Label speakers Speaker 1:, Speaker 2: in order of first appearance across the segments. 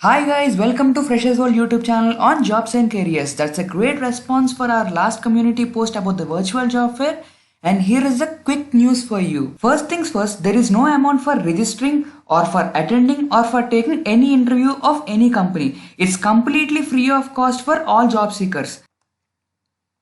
Speaker 1: Hi guys, welcome to Freshers World YouTube channel on Jobs and Careers. That's a great response for our last community post about the virtual job fair. And here is the quick news for you. First things first, there is no amount for registering or for attending or for taking any interview of any company. It's completely free of cost for all job seekers.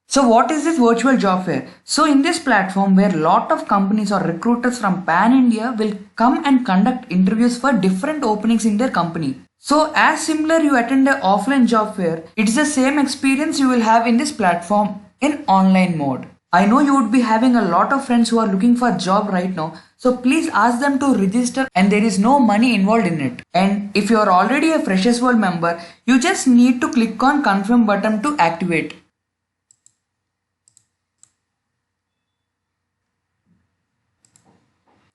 Speaker 1: So what is this virtual job fair? So in this platform where lot of companies or recruiters from pan India will come and conduct interviews for different openings in their company. So as similar you attend an offline job fair, it's the same experience you will have in this platform in online mode. I know you would be having a lot of friends who are looking for a job right now. So please ask them to register and there is no money involved in it. And if you are already a Freshers World member, you just need to click on confirm button to activate.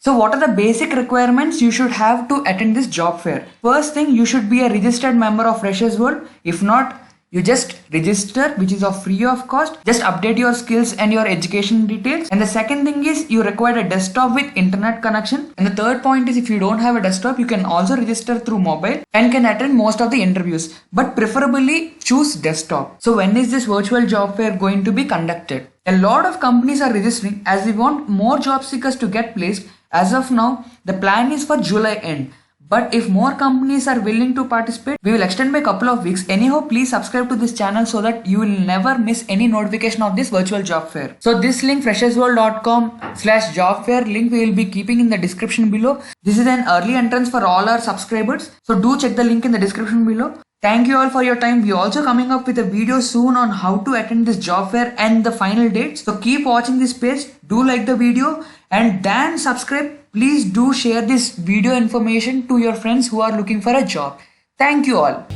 Speaker 1: So what are the basic requirements you should have to attend this job fair? First thing, you should be a registered member of Freshers World. If not, you just register, which is of free of cost. Just update your skills and your education details. And the second thing is you require a desktop with internet connection. And the third point is if you don't have a desktop, you can also register through mobile and can attend most of the interviews. But preferably choose desktop. So when is this virtual job fair going to be conducted? A lot of companies are registering as they want more job seekers to get placed. As of now, the plan is for July end. But if more companies are willing to participate, we will extend by a couple of weeks. Anyhow, please subscribe to this channel so that you will never miss any notification of this virtual job fair. So this link freshersworld.com/job fair link we will be keeping in the description below. This is an early entrance for all our subscribers. So do check the link in the description below. Thank you all for your time. We are also coming up with a video soon on how to attend this job fair and the final dates. So keep watching this page. Do like the video and then subscribe. Please do share this video information to your friends who are looking for a job. Thank you all.